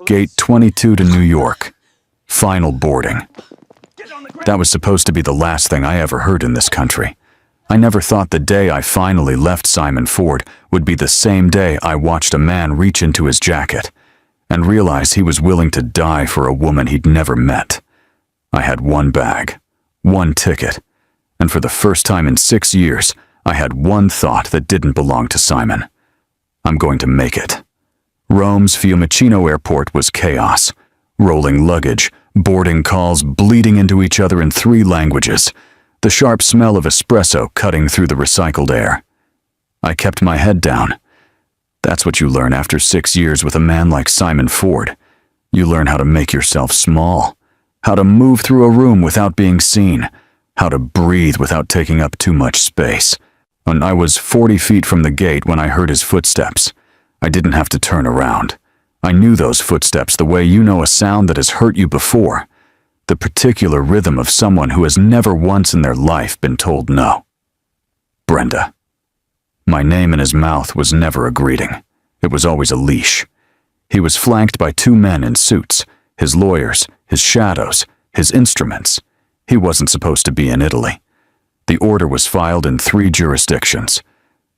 Gate 22 to New York. Final boarding. That was supposed to be the last thing I ever heard in this country. I never thought the day I finally left Simon Ford would be the same day I watched a man reach into his jacket and realize he was willing to die for a woman he'd never met. I had one bag, one ticket, and for the first time in 6 years, I had one thought that didn't belong to Simon. I'm going to make it. Rome's Fiumicino airport was chaos. Rolling luggage, boarding calls bleeding into each other in 3 languages, the sharp smell of espresso cutting through the recycled air. I kept my head down. That's what you learn after 6 years with a man like Simon Ford. You learn how to make yourself small, how to move through a room without being seen, how to breathe without taking up too much space. And I was 40 feet from the gate when I heard his footsteps. I didn't have to turn around. I knew those footsteps the way you know a sound that has hurt you before. The particular rhythm of someone who has never once in their life been told no. Brenda. My name in his mouth was never a greeting. It was always a leash. He was flanked by 2 men in suits, his lawyers, his shadows, his instruments. He wasn't supposed to be in Italy. The order was filed in 3 jurisdictions.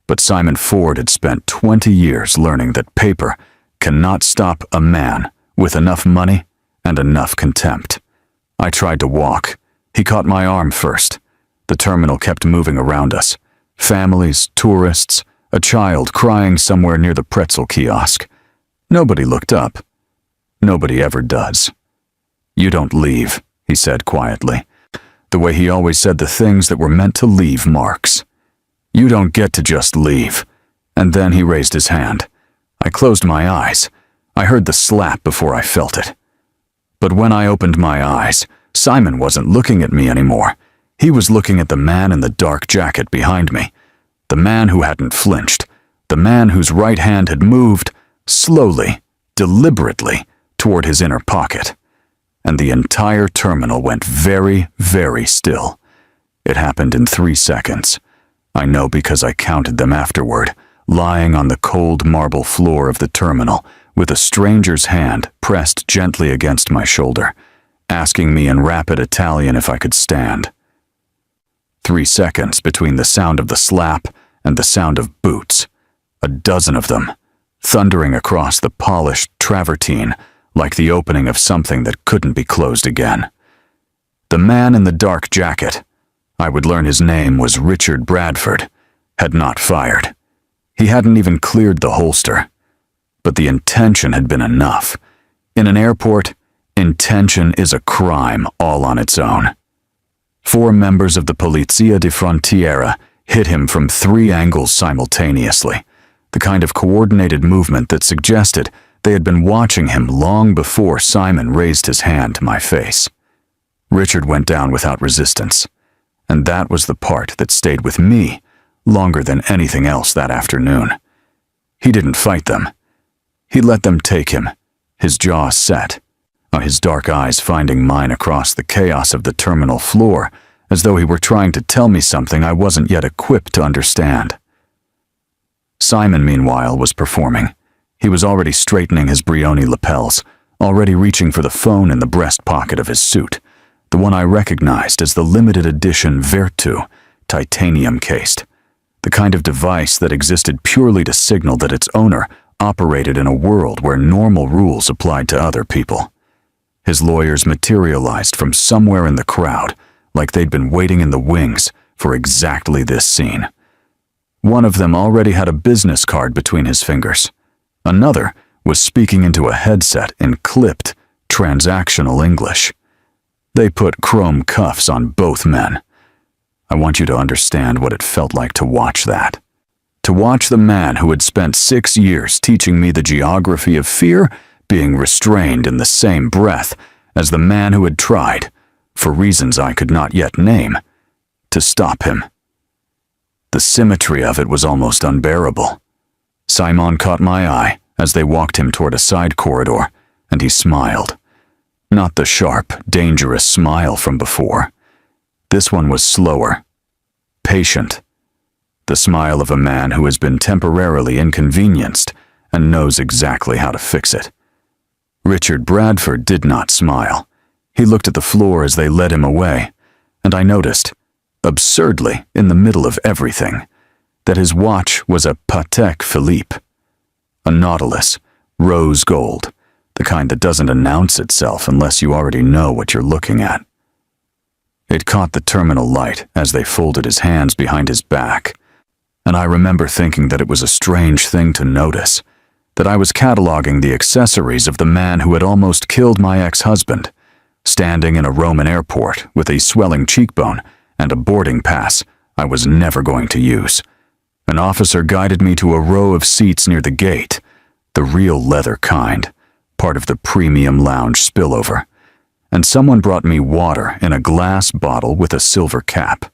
But Simon Ford had spent 20 years learning that paper cannot stop a man with enough money and enough contempt. I tried to walk. He caught my arm first. The terminal kept moving around us. Families, tourists, a child crying somewhere near the pretzel kiosk. Nobody looked up. Nobody ever does. You don't leave, he said quietly, the way he always said the things that were meant to leave marks. You don't get to just leave. And then he raised his hand. I closed my eyes. I heard the slap before I felt it. But when I opened my eyes, Simon wasn't looking at me anymore. He was looking at the man in the dark jacket behind me. The man who hadn't flinched. The man whose right hand had moved, slowly, deliberately, toward his inner pocket. And the entire terminal went very, very still. It happened in 3 seconds. I know because I counted them afterward, lying on the cold marble floor of the terminal, with a stranger's hand pressed gently against my shoulder, asking me in rapid Italian if I could stand. 3 seconds between the sound of the slap and the sound of boots, a dozen of them, thundering across the polished travertine like the opening of something that couldn't be closed again. The man in the dark jacket, I would learn his name was Richard Bradford, had not fired. He hadn't even cleared the holster. But the intention had been enough. In an airport, intention is a crime all on its own. 4 members of the Polizia di Frontiera hit him from 3 angles simultaneously, the kind of coordinated movement that suggested they had been watching him long before Simon raised his hand to my face. Richard went down without resistance, and that was the part that stayed with me longer than anything else that afternoon. He didn't fight them. He let them take him, his jaw set, his dark eyes finding mine across the chaos of the terminal floor, as though he were trying to tell me something I wasn't yet equipped to understand. Simon, meanwhile, was performing. He was already straightening his Brioni lapels, already reaching for the phone in the breast pocket of his suit, the one I recognized as the limited edition Virtu, titanium-cased, the kind of device that existed purely to signal that its owner operated in a world where normal rules applied to other people. His lawyers materialized from somewhere in the crowd, like they'd been waiting in the wings for exactly this scene. One of them already had a business card between his fingers. Another was speaking into a headset in clipped, transactional English. They put chrome cuffs on both men. I want you to understand what it felt like to watch that. To watch the man who had spent 6 years teaching me the geography of fear being restrained in the same breath as the man who had tried, for reasons I could not yet name, to stop him. The symmetry of it was almost unbearable. Simon caught my eye as they walked him toward a side corridor, and he smiled. Not the sharp, dangerous smile from before. This one was slower, patient. The smile of a man who has been temporarily inconvenienced and knows exactly how to fix it. Richard Bradford did not smile. He looked at the floor as they led him away, and I noticed, absurdly in the middle of everything, that his watch was a Patek Philippe. A Nautilus, rose gold, the kind that doesn't announce itself unless you already know what you're looking at. It caught the terminal light as they folded his hands behind his back, and I remember thinking that it was a strange thing to notice, that I was cataloging the accessories of the man who had almost killed my ex-husband, standing in a Roman airport with a swelling cheekbone and a boarding pass I was never going to use. An officer guided me to a row of seats near the gate, the real leather kind, part of the premium lounge spillover, and someone brought me water in a glass bottle with a silver cap.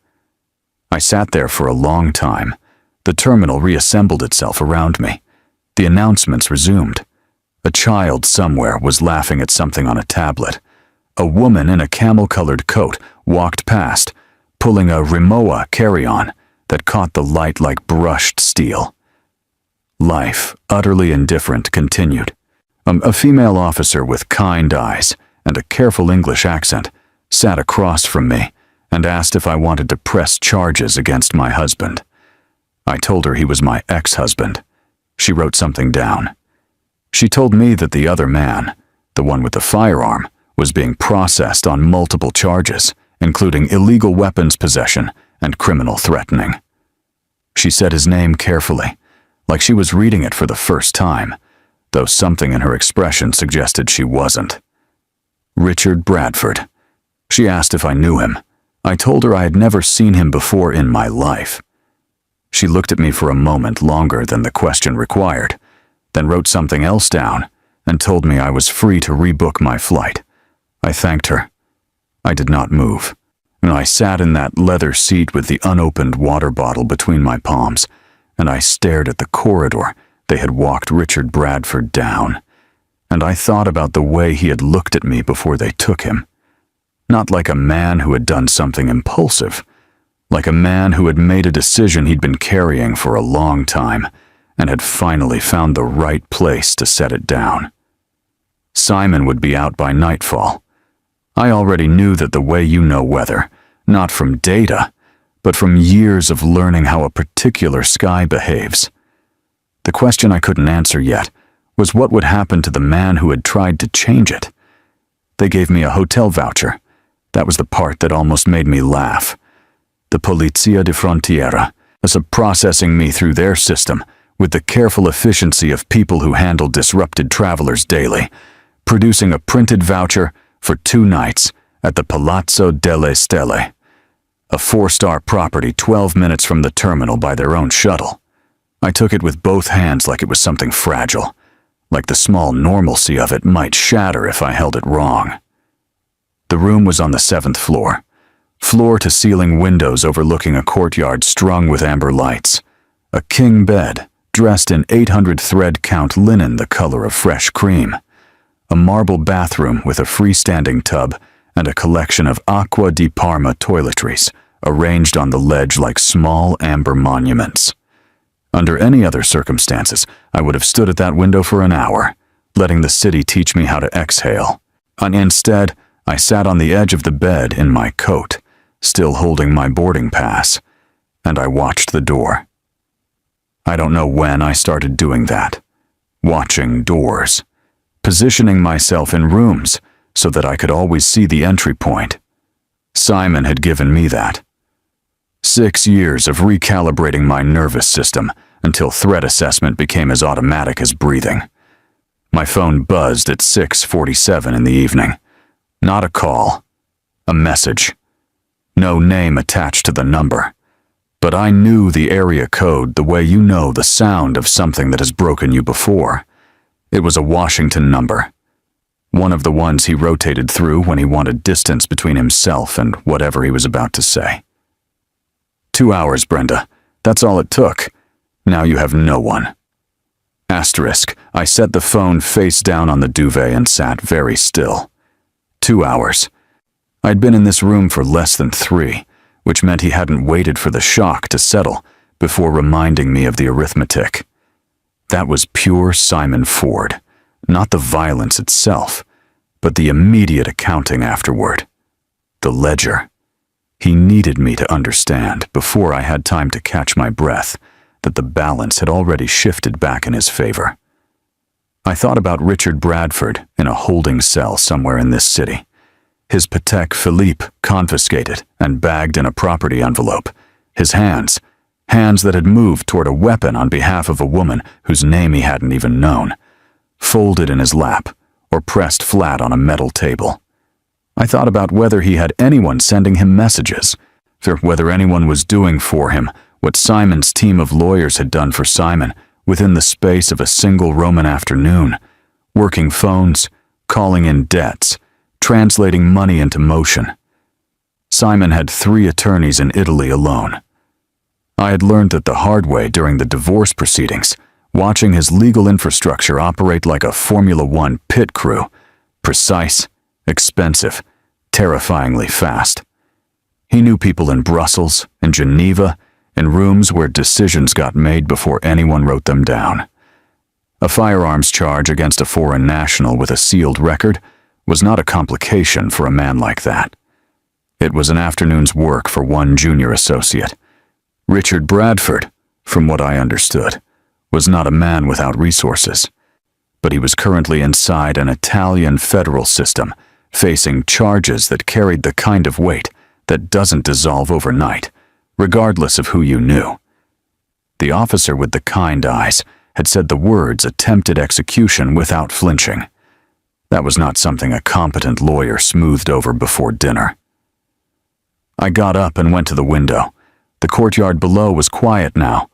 I sat there for a long time. The terminal reassembled itself around me. The announcements resumed. A child somewhere was laughing at something on a tablet. A woman in a camel-colored coat walked past, pulling a Rimowa carry-on that caught the light like brushed steel. Life, utterly indifferent, continued. A female officer with kind eyes and a careful English accent sat across from me and asked if I wanted to press charges against my husband. I told her he was my ex-husband. She wrote something down. She told me that the other man, the one with the firearm, was being processed on multiple charges, including illegal weapons possession and criminal threatening. She said his name carefully, like she was reading it for the first time, though something in her expression suggested she wasn't. Richard Bradford. She asked if I knew him. I told her I had never seen him before in my life. She looked at me for a moment longer than the question required, then wrote something else down and told me I was free to rebook my flight. I thanked her. I did not move. I sat in that leather seat with the unopened water bottle between my palms, and I stared at the corridor they had walked Richard Bradford down, and I thought about the way he had looked at me before they took him. Not like a man who had done something impulsive, like a man who had made a decision he'd been carrying for a long time and had finally found the right place to set it down. Simon would be out by nightfall. I already knew that the way you know weather, not from data, but from years of learning how a particular sky behaves. The question I couldn't answer yet was what would happen to the man who had tried to change it. They gave me a hotel voucher. That was the part that almost made me laugh. The Polizia di Frontiera was processing me through their system with the careful efficiency of people who handle disrupted travelers daily, producing a printed voucher for 2 nights at the Palazzo delle Stelle, a 4-star property 12 minutes from the terminal by their own shuttle. I took it with both hands like it was something fragile, like the small normalcy of it might shatter if I held it wrong. The room was on the 7th floor, floor-to-ceiling windows overlooking a courtyard strung with amber lights, a king bed dressed in 800 thread count linen the color of fresh cream, a marble bathroom with a freestanding tub and a collection of Acqua di Parma toiletries arranged on the ledge like small amber monuments. Under any other circumstances, I would have stood at that window for an hour, letting the city teach me how to exhale. And instead, I sat on the edge of the bed in my coat, still holding my boarding pass, and I watched the door. I don't know when I started doing that, watching doors, positioning myself in rooms so that I could always see the entry point. Simon had given me that. 6 years of recalibrating my nervous system until threat assessment became as automatic as breathing. My phone buzzed at 6:47 in the evening. Not a call, a message. No name attached to the number. But I knew the area code the way you know the sound of something that has broken you before. It was a Washington number. One of the ones he rotated through when he wanted distance between himself and whatever he was about to say. 2 hours, Brenda. That's all it took. Now you have no one. Asterisk, I set the phone face down on the duvet and sat very still. 2 hours. I'd been in this room for less than 3, which meant he hadn't waited for the shock to settle before reminding me of the arithmetic. That was pure Simon Ford. Not the violence itself, but the immediate accounting afterward. The ledger. He needed me to understand, before I had time to catch my breath, that the balance had already shifted back in his favor. I thought about Richard Bradford in a holding cell somewhere in this city. His Patek Philippe confiscated and bagged in a property envelope. His hands that had moved toward a weapon on behalf of a woman whose name he hadn't even known, folded in his lap or pressed flat on a metal table. I thought about whether he had anyone sending him messages, or whether anyone was doing for him what Simon's team of lawyers had done for Simon within the space of a single Roman afternoon, working phones, calling in debts, translating money into motion. Simon had 3 attorneys in Italy alone. I had learned that the hard way during the divorce proceedings, watching his legal infrastructure operate like a Formula One pit crew, precise, expensive, terrifyingly fast. He knew people in Brussels, in Geneva, in rooms where decisions got made before anyone wrote them down. A firearms charge against a foreign national with a sealed record was not a complication for a man like that. It was an afternoon's work for one junior associate. Richard Bradford, from what I understood, was not a man without resources, but he was currently inside an Italian federal system, facing charges that carried the kind of weight that doesn't dissolve overnight, regardless of who you knew. The officer with the kind eyes had said the words attempted execution without flinching. That was not something a competent lawyer smoothed over before dinner. I got up and went to the window. The courtyard below was quiet now.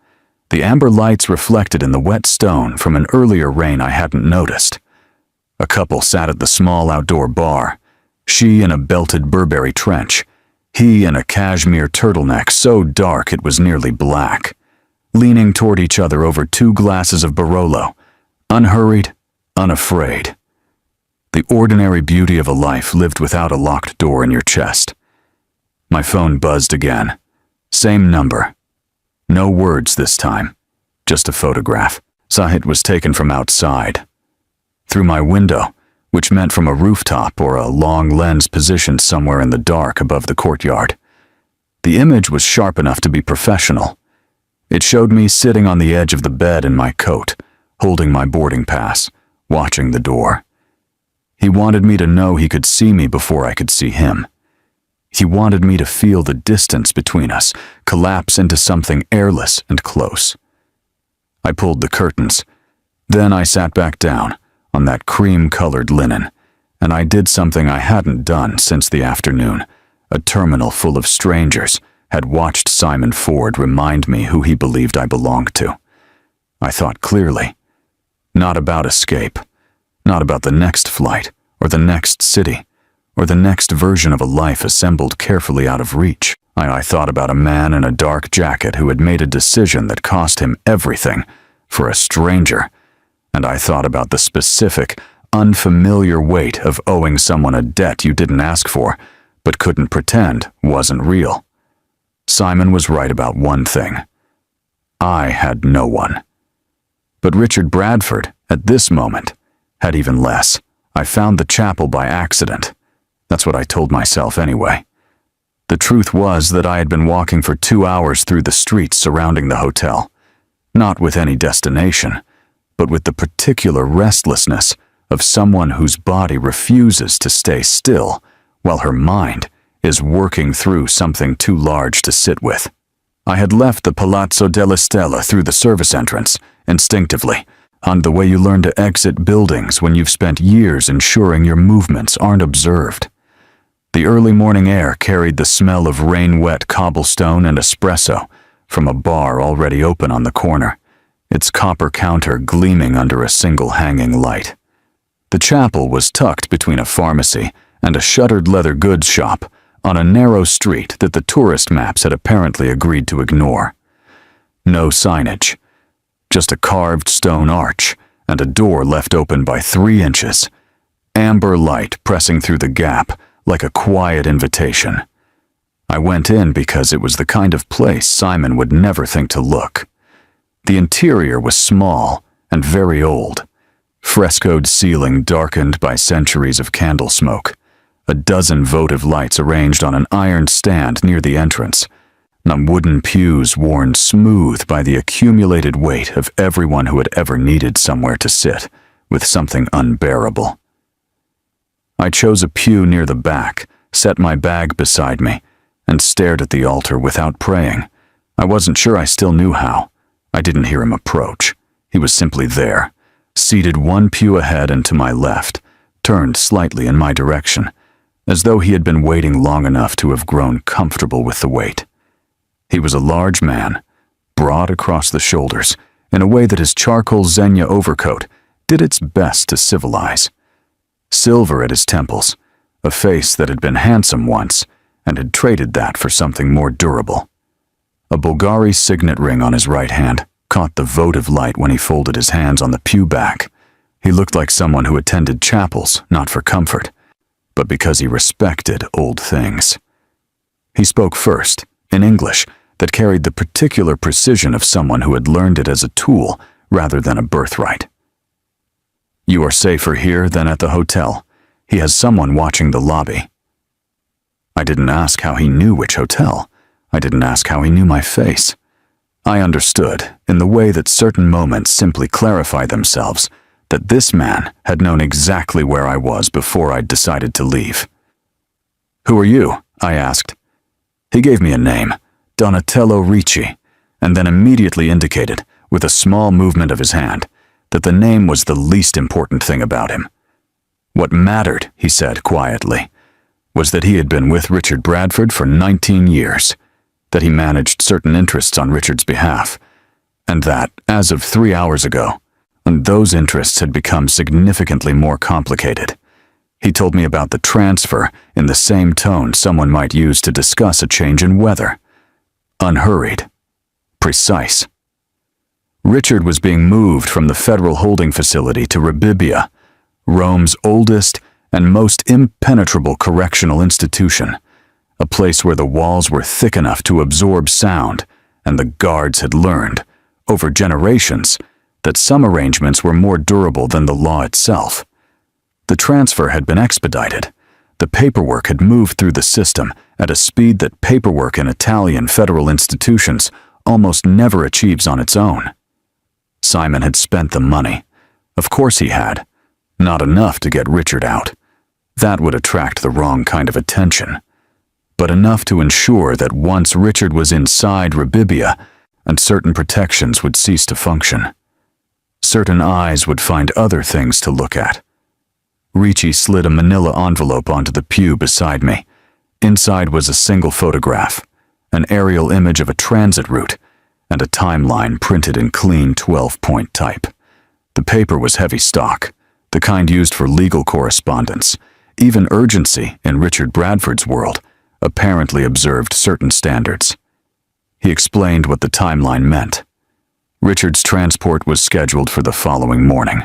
The amber lights reflected in the wet stone from an earlier rain I hadn't noticed. A couple sat at the small outdoor bar, she in a belted Burberry trench, he in a cashmere turtleneck so dark it was nearly black, leaning toward each other over 2 glasses of Barolo, unhurried, unafraid. The ordinary beauty of a life lived without a locked door in your chest. My phone buzzed again. Same number. No words this time, just a photograph. It was taken from outside. Through my window, which meant from a rooftop or a long lens positioned somewhere in the dark above the courtyard. The image was sharp enough to be professional. It showed me sitting on the edge of the bed in my coat, holding my boarding pass, watching the door. He wanted me to know he could see me before I could see him. He wanted me to feel the distance between us collapse into something airless and close. I pulled the curtains. Then I sat back down on that cream-colored linen, and I did something I hadn't done since the afternoon. A terminal full of strangers had watched Simon Ford remind me who he believed I belonged to. I thought clearly. Not about escape. Not about the next flight, or the next city, or the next version of a life assembled carefully out of reach. I thought about a man in a dark jacket who had made a decision that cost him everything for a stranger, and I thought about the specific, unfamiliar weight of owing someone a debt you didn't ask for, but couldn't pretend wasn't real. Simon was right about one thing. I had no one. But Richard Bradford, at this moment, had even less. I found the chapel by accident. That's what I told myself anyway. The truth was that I had been walking for 2 hours through the streets surrounding the hotel, not with any destination, but with the particular restlessness of someone whose body refuses to stay still while her mind is working through something too large to sit with. I had left the Palazzo della Stella through the service entrance, instinctively, on the way you learn to exit buildings when you've spent years ensuring your movements aren't observed. The early morning air carried the smell of rain-wet cobblestone and espresso from a bar already open on the corner, its copper counter gleaming under a single hanging light. The chapel was tucked between a pharmacy and a shuttered leather goods shop on a narrow street that the tourist maps had apparently agreed to ignore. No signage, just a carved stone arch and a door left open by 3 inches, amber light pressing through the gap like a quiet invitation. I went in because it was the kind of place Simon would never think to look. The interior was small and very old, frescoed ceiling darkened by centuries of candle smoke, a dozen votive lights arranged on an iron stand near the entrance, and wooden pews worn smooth by the accumulated weight of everyone who had ever needed somewhere to sit, with something unbearable. I chose a pew near the back, set my bag beside me, and stared at the altar without praying. I wasn't sure I still knew how. I didn't hear him approach. He was simply there, seated one pew ahead and to my left, turned slightly in my direction, as though he had been waiting long enough to have grown comfortable with the wait. He was a large man, broad across the shoulders, in a way that his charcoal Xenia overcoat did its best to civilize. Silver at his temples, a face that had been handsome once and had traded that for something more durable. A Bulgari signet ring on his right hand caught the votive light when he folded his hands on the pew back. He looked like someone who attended chapels, not for comfort, but because he respected old things. He spoke first, in English, that carried the particular precision of someone who had learned it as a tool rather than a birthright. "You are safer here than at the hotel. He has someone watching the lobby." I didn't ask how he knew which hotel. I didn't ask how he knew my face. I understood, in the way that certain moments simply clarify themselves, that this man had known exactly where I was before I'd decided to leave. "Who are you?" I asked. He gave me a name, Donatello Ricci, and then immediately indicated, with a small movement of his hand, that the name was the least important thing about him. What mattered, he said quietly, was that he had been with Richard Bradford for 19 years, that he managed certain interests on Richard's behalf, and that, as of 3 hours ago, those interests had become significantly more complicated. He told me about the transfer in the same tone someone might use to discuss a change in weather. Unhurried. Precise. Richard was being moved from the federal holding facility to Rabibia, Rome's oldest and most impenetrable correctional institution, a place where the walls were thick enough to absorb sound, and the guards had learned, over generations, that some arrangements were more durable than the law itself. The transfer had been expedited. The paperwork had moved through the system at a speed that paperwork in Italian federal institutions almost never achieves on its own. Simon had spent the money. Of course he had. Not enough to get Richard out. That would attract the wrong kind of attention. But enough to ensure that once Richard was inside Rabibia, and certain protections would cease to function. Certain eyes would find other things to look at. Ricci slid a manila envelope onto the pew beside me. Inside was a single photograph, an aerial image of a transit route, and a timeline printed in clean 12-point type. The paper was heavy stock, the kind used for legal correspondence. Even urgency, in Richard Bradford's world, apparently observed certain standards. He explained what the timeline meant. Richard's transport was scheduled for the following morning.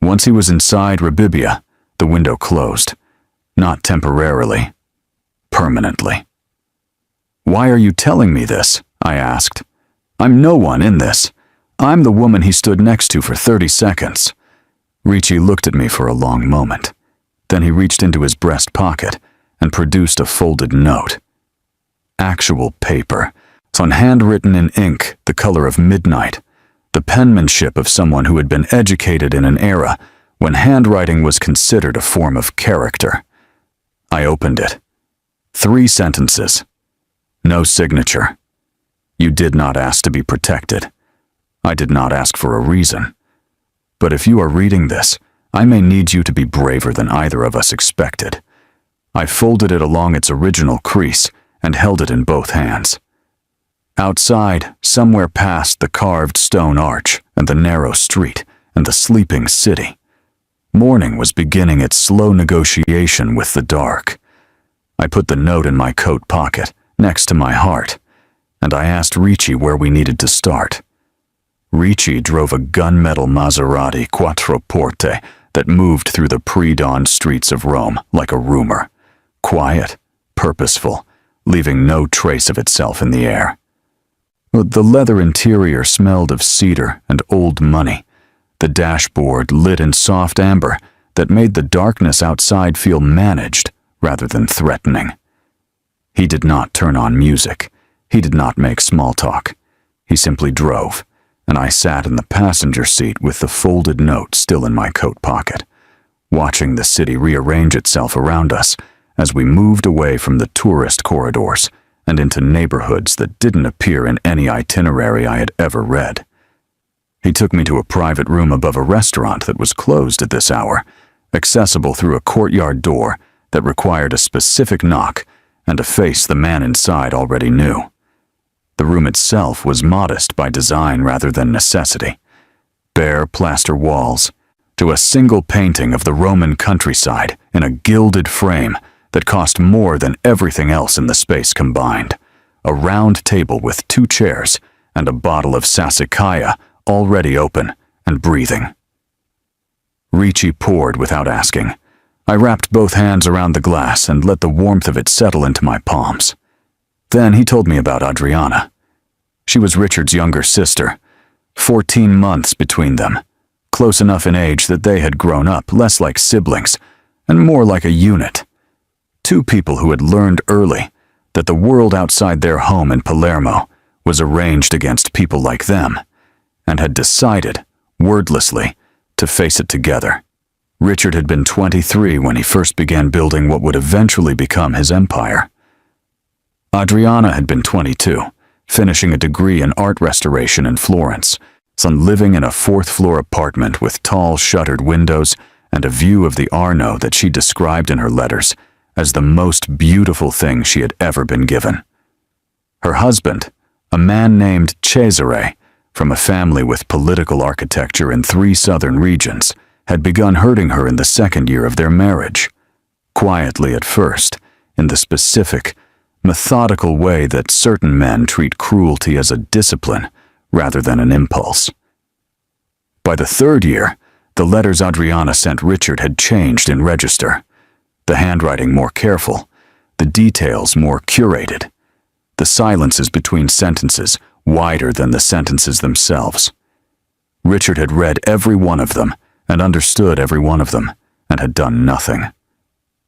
Once he was inside Rabibia, the window closed. Not temporarily. Permanently. "Why are you telling me this?" I asked. "I'm no one in this. I'm the woman he stood next to for 30 seconds. Ricci looked at me for a long moment. Then he reached into his breast pocket and produced a folded note. Actual paper, on handwritten in ink the color of midnight, the penmanship of someone who had been educated in an era when handwriting was considered a form of character. I opened it. 3 sentences. No signature. You did not ask to be protected. I did not ask for a reason. But if you are reading this, I may need you to be braver than either of us expected. I folded it along its original crease and held it in both hands. Outside, somewhere past the carved stone arch and the narrow street and the sleeping city, morning was beginning its slow negotiation with the dark. I put the note in my coat pocket, next to my heart, and I asked Ricci where we needed to start. Ricci drove a gunmetal Maserati Quattroporte that moved through the pre-dawn streets of Rome like a rumor, quiet, purposeful, leaving no trace of itself in the air. The leather interior smelled of cedar and old money, the dashboard lit in soft amber that made the darkness outside feel managed rather than threatening. He did not turn on music. He did not make small talk. He simply drove, and I sat in the passenger seat with the folded note still in my coat pocket, watching the city rearrange itself around us as we moved away from the tourist corridors and into neighborhoods that didn't appear in any itinerary I had ever read. He took me to a private room above a restaurant that was closed at this hour, accessible through a courtyard door that required a specific knock and a face the man inside already knew. The room itself was modest by design rather than necessity. Bare plaster walls, to a single painting of the Roman countryside in a gilded frame that cost more than everything else in the space combined, a round table with 2 chairs and a bottle of Sassicaia already open and breathing. Ricci poured without asking. I wrapped both hands around the glass and let the warmth of it settle into my palms. Then he told me about Adriana. She was Richard's younger sister, 14 months between them, close enough in age that they had grown up less like siblings and more like a unit. 2 people who had learned early that the world outside their home in Palermo was arranged against people like them, and had decided, wordlessly, to face it together. Richard had been 23 when he first began building what would eventually become his empire. Adriana had been 22, finishing a degree in art restoration in Florence, and living in a 4th-floor apartment with tall shuttered windows and a view of the Arno that she described in her letters as the most beautiful thing she had ever been given. Her husband, a man named Cesare, from a family with political architecture in 3 southern regions, had begun hurting her in the 2nd year of their marriage. Quietly at first, in the specific, methodical way that certain men treat cruelty as a discipline rather than an impulse. By the 3rd year, the letters Adriana sent Richard had changed in register, the handwriting more careful, the details more curated, the silences between sentences wider than the sentences themselves. Richard had read every one of them and understood every one of them, and had done nothing.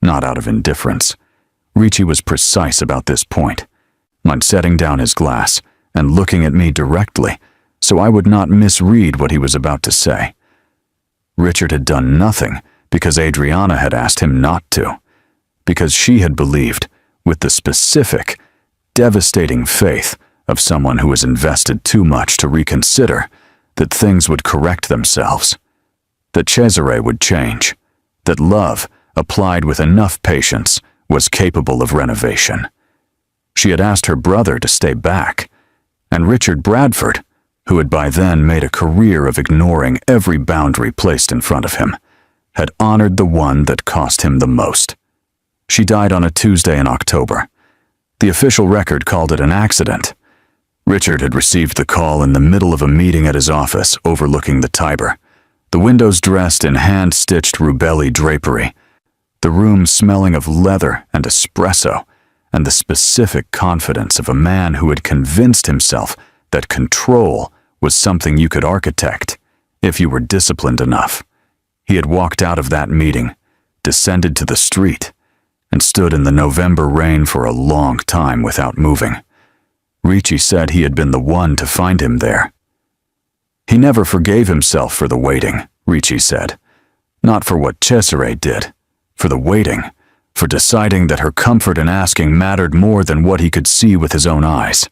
Not out of indifference. Ricci was precise about this point, on setting down his glass and looking at me directly so I would not misread what he was about to say. Richard had done nothing because Adriana had asked him not to, because she had believed, with the specific, devastating faith of someone who has invested too much to reconsider, that things would correct themselves, that Cesare would change, that love, applied with enough patience, was capable of renovation. She had asked her brother to stay back, and Richard Bradford, who had by then made a career of ignoring every boundary placed in front of him, had honored the one that cost him the most. She died on a Tuesday in October. The official record called it an accident. Richard had received the call in the middle of a meeting at his office overlooking the Tiber, the windows dressed in hand-stitched Rubelli drapery, the room smelling of leather and espresso, and the specific confidence of a man who had convinced himself that control was something you could architect if you were disciplined enough. He had walked out of that meeting, descended to the street, and stood in the November rain for a long time without moving. Ricci said he had been the one to find him there. He never forgave himself for the waiting, Ricci said. Not for what Cesare did, for the waiting, for deciding that her comfort in asking mattered more than what he could see with his own eyes.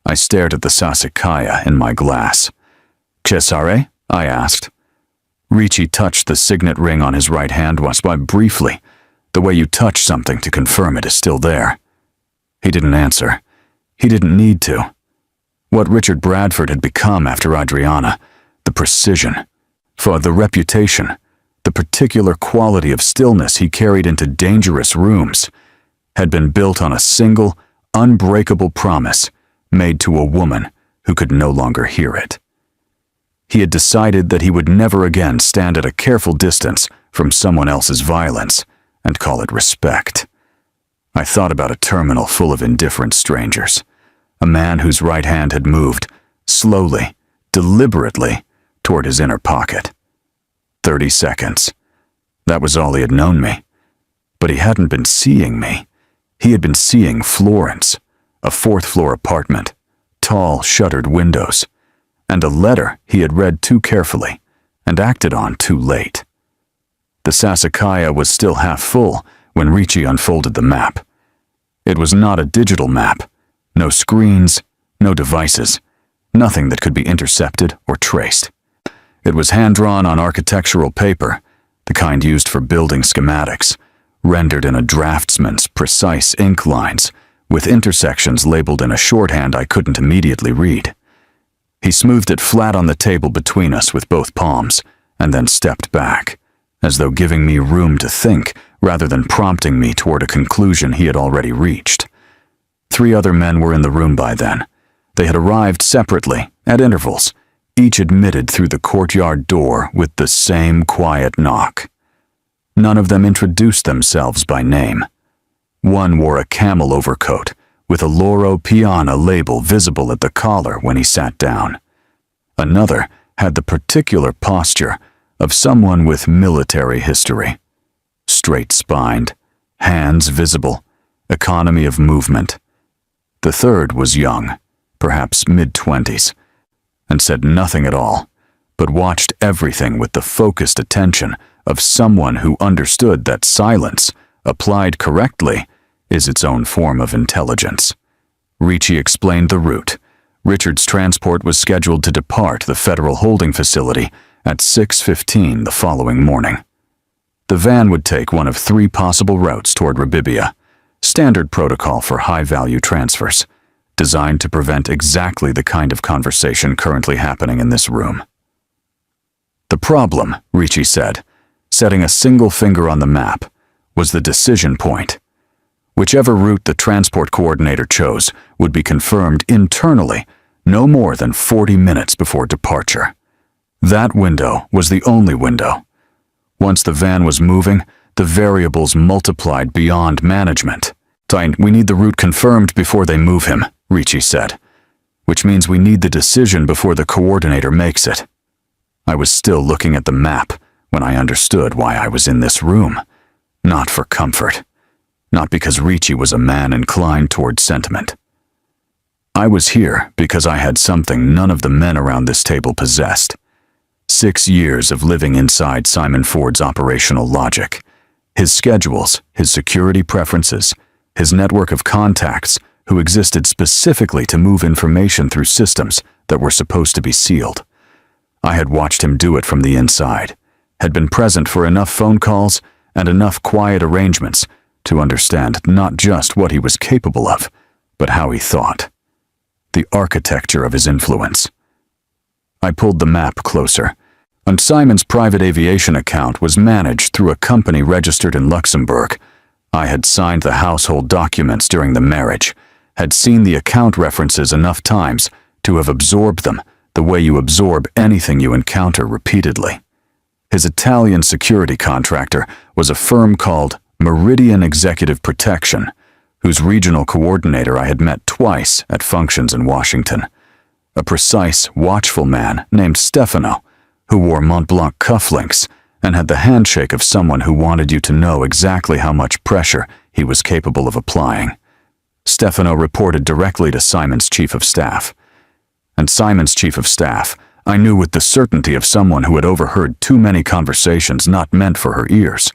I stared at the Sassicaia in my glass. Cesare? I asked. Ricci touched the signet ring on his right hand once briefly, the way you touch something to confirm it is still there. He didn't answer. He didn't need to. What Richard Bradford had become after Adriana, the precision, for the reputation, the particular quality of stillness he carried into dangerous rooms, had been built on a single, unbreakable promise made to a woman who could no longer hear it. He had decided that he would never again stand at a careful distance from someone else's violence and call it respect. I thought about a terminal full of indifferent strangers, a man whose right hand had moved, slowly, deliberately, toward his inner pocket. 30 seconds. That was all he had known me. But he hadn't been seeing me. He had been seeing Florence, a fourth-floor apartment, tall, shuttered windows, and a letter he had read too carefully and acted on too late. The Sassicaia was still half full when Ricci unfolded the map. It was not a digital map. No screens, no devices, nothing that could be intercepted or traced. It was hand-drawn on architectural paper, the kind used for building schematics, rendered in a draftsman's precise ink lines, with intersections labeled in a shorthand I couldn't immediately read. He smoothed it flat on the table between us with both palms, and then stepped back, as though giving me room to think rather than prompting me toward a conclusion he had already reached. 3 other men were in the room by then. They had arrived separately, at intervals, each admitted through the courtyard door with the same quiet knock. None of them introduced themselves by name. One wore a camel overcoat, with a Loro Piana label visible at the collar when he sat down. Another had the particular posture of someone with military history. Straight-spined, hands visible, economy of movement. The third was young, perhaps mid-20s, and said nothing at all, but watched everything with the focused attention of someone who understood that silence, applied correctly, is its own form of intelligence. Ricci explained the route. Richard's transport was scheduled to depart the federal holding facility at 6:15 the following morning. The van would take one of 3 possible routes toward Rabibia, standard protocol for high-value transfers, designed to prevent exactly the kind of conversation currently happening in this room. The problem, Ricci said, setting a single finger on the map, was the decision point. Whichever route the transport coordinator chose would be confirmed internally no more than 40 minutes before departure. That window was the only window. Once the van was moving, the variables multiplied beyond management. We need the route confirmed before they move him, Ricci said, which means we need the decision before the coordinator makes it. I was still looking at the map when I understood why I was in this room. Not for comfort. Not because Ricci was a man inclined toward sentiment. I was here because I had something none of the men around this table possessed. 6 years of living inside Simon Ford's operational logic. His schedules, his security preferences, his network of contacts who existed specifically to move information through systems that were supposed to be sealed. I had watched him do it from the inside, had been present for enough phone calls and enough quiet arrangements to understand not just what he was capable of, but how he thought. The architecture of his influence. I pulled the map closer, and Simon's private aviation account was managed through a company registered in Luxembourg. I had signed the household documents during the marriage, had seen the account references enough times to have absorbed them the way you absorb anything you encounter repeatedly. His Italian security contractor was a firm called Meridian Executive Protection, whose regional coordinator I had met twice at functions in Washington. A precise, watchful man named Stefano, who wore Montblanc cufflinks and had the handshake of someone who wanted you to know exactly how much pressure he was capable of applying. Stefano reported directly to Simon's chief of staff. And Simon's chief of staff I knew with the certainty of someone who had overheard too many conversations not meant for her ears.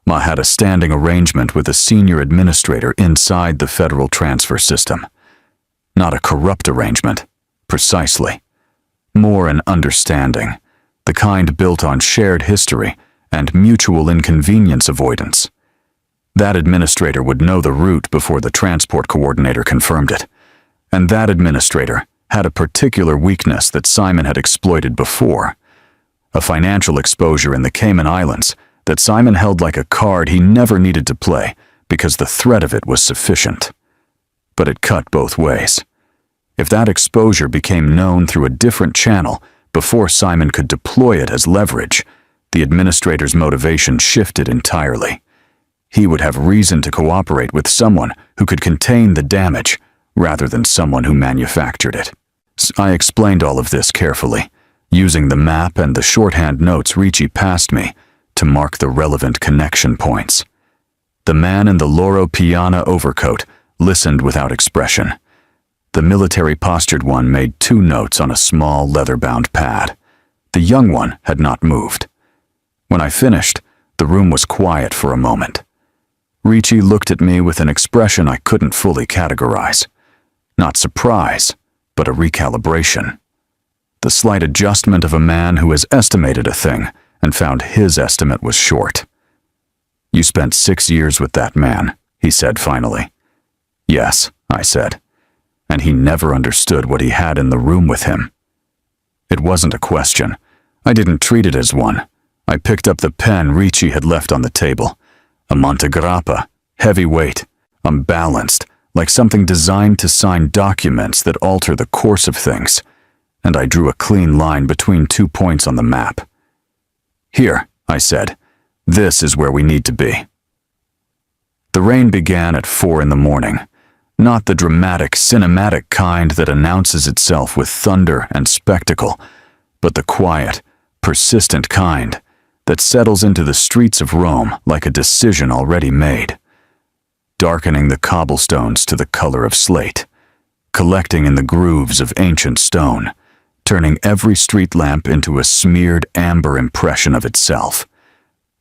Ma had a standing arrangement with a senior administrator inside the federal transfer system. Not a corrupt arrangement, precisely. More an understanding, the kind built on shared history and mutual inconvenience avoidance. That administrator would know the route before the transport coordinator confirmed it. And that administrator had a particular weakness that Simon had exploited before. A financial exposure in the Cayman Islands that Simon held like a card he never needed to play because the threat of it was sufficient. But it cut both ways. If that exposure became known through a different channel before Simon could deploy it as leverage, the administrator's motivation shifted entirely. He would have reason to cooperate with someone who could contain the damage rather than someone who manufactured it. I explained all of this carefully, using the map and the shorthand notes Ricci passed me to mark the relevant connection points. The man in the Loro Piana overcoat listened without expression. The military-postured one made 2 notes on a small leather-bound pad. The young one had not moved. When I finished, the room was quiet for a moment. Ricci looked at me with an expression I couldn't fully categorize. Not surprise, but a recalibration. The slight adjustment of a man who has estimated a thing and found his estimate was short. "You spent 6 years with that man," he said finally. "Yes," I said. "And he never understood what he had in the room with him." It wasn't a question. I didn't treat it as one. I picked up the pen Ricci had left on the table. A Montegrappa, heavyweight, unbalanced, like something designed to sign documents that alter the course of things, and I drew a clean line between 2 points on the map. "Here," I said, "this is where we need to be." The rain began at 4 in the morning, not the dramatic, cinematic kind that announces itself with thunder and spectacle, but the quiet, persistent kind that settles into the streets of Rome like a decision already made, darkening the cobblestones to the color of slate, collecting in the grooves of ancient stone, turning every street lamp into a smeared amber impression of itself.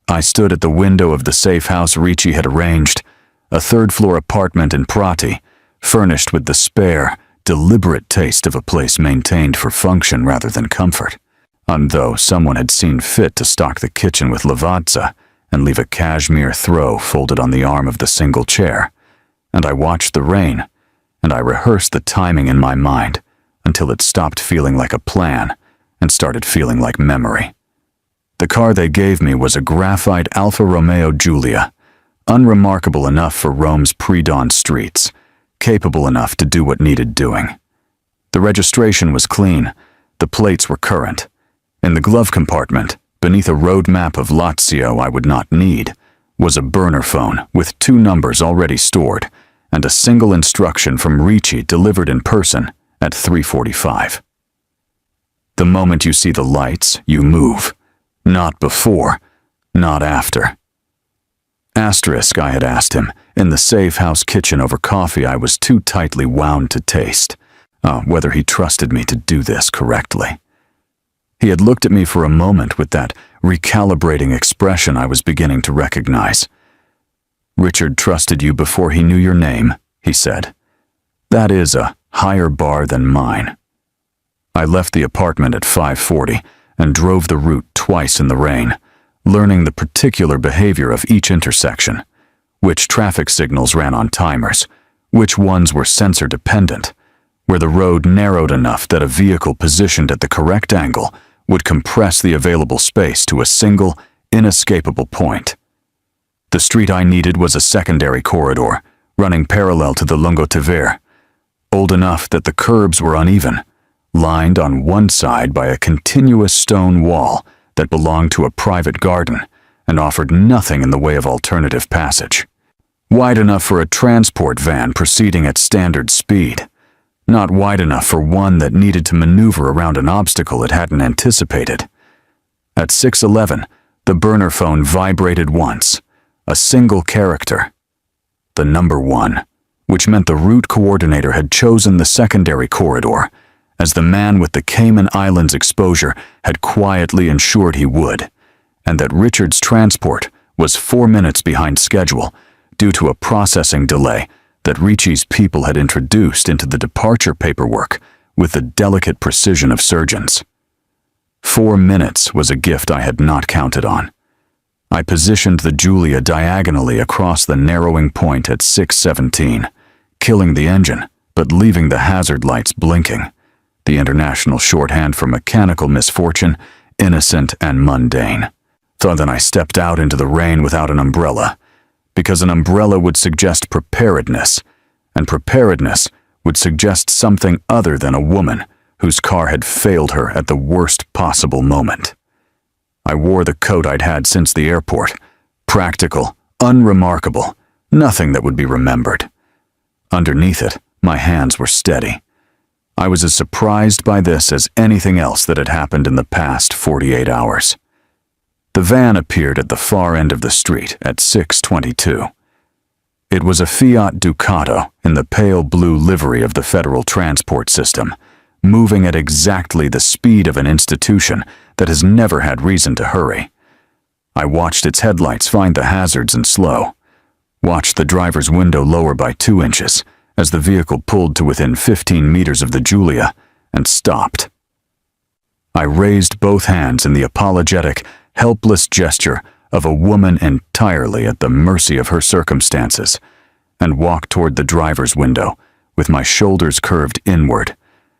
I stood at the window of the safe house Ricci had arranged, a 3rd-floor apartment in Prati, furnished with the spare, deliberate taste of a place maintained for function rather than comfort. And though someone had seen fit to stock the kitchen with lavazza and leave a cashmere throw folded on the arm of the single chair, and I watched the rain, and I rehearsed the timing in my mind until it stopped feeling like a plan and started feeling like memory. The car they gave me was a graphite Alfa Romeo Giulia, unremarkable enough for Rome's pre-dawn streets, capable enough to do what needed doing. The registration was clean, the plates were current. In the glove compartment, beneath a road map of Lazio I would not need, was a burner phone with 2 numbers already stored and a single instruction from Ricci delivered in person at 3:45. The moment you see the lights, you move. Not before, not after. Asterisk, I had asked him, in the safe house kitchen over coffee I was too tightly wound to taste. Whether he trusted me to do this correctly. He had looked at me for a moment with that recalibrating expression I was beginning to recognize. "Richard trusted you before he knew your name," he said. "That is a higher bar than mine." I left the apartment at 5:40 and drove the route twice in the rain, learning the particular behavior of each intersection, which traffic signals ran on timers, which ones were sensor-dependent, where the road narrowed enough that a vehicle positioned at the correct angle would compress the available space to a single, inescapable point. The street I needed was a secondary corridor, running parallel to the Lungotevere, old enough that the curbs were uneven, lined on one side by a continuous stone wall that belonged to a private garden and offered nothing in the way of alternative passage. Wide enough for a transport van proceeding at standard speed, not wide enough for one that needed to maneuver around an obstacle it hadn't anticipated. At 6:11, the burner phone vibrated once, a single character, the number 1, which meant the route coordinator had chosen the secondary corridor, as the man with the Cayman Islands exposure had quietly ensured he would, and that Richard's transport was 4 minutes behind schedule due to a processing delay that Ricci's people had introduced into the departure paperwork with the delicate precision of surgeons. 4 minutes was a gift I had not counted on. I positioned the Giulia diagonally across the narrowing point at 6:17, killing the engine, but leaving the hazard lights blinking, the international shorthand for mechanical misfortune, innocent and mundane. Then I stepped out into the rain without an umbrella, because an umbrella would suggest preparedness, and preparedness would suggest something other than a woman whose car had failed her at the worst possible moment. I wore the coat I'd had since the airport, practical, unremarkable, nothing that would be remembered. Underneath it, my hands were steady. I was as surprised by this as anything else that had happened in the past 48 hours. The van appeared at the far end of the street at 6:22. It was a Fiat Ducato in the pale blue livery of the Federal Transport System, moving at exactly the speed of an institution that has never had reason to hurry. I watched its headlights find the hazards and slow, watched the driver's window lower by 2 inches as the vehicle pulled to within 15 meters of the Giulia and stopped. I raised both hands in the apologetic, helpless gesture of a woman entirely at the mercy of her circumstances, and walked toward the driver's window with my shoulders curved inward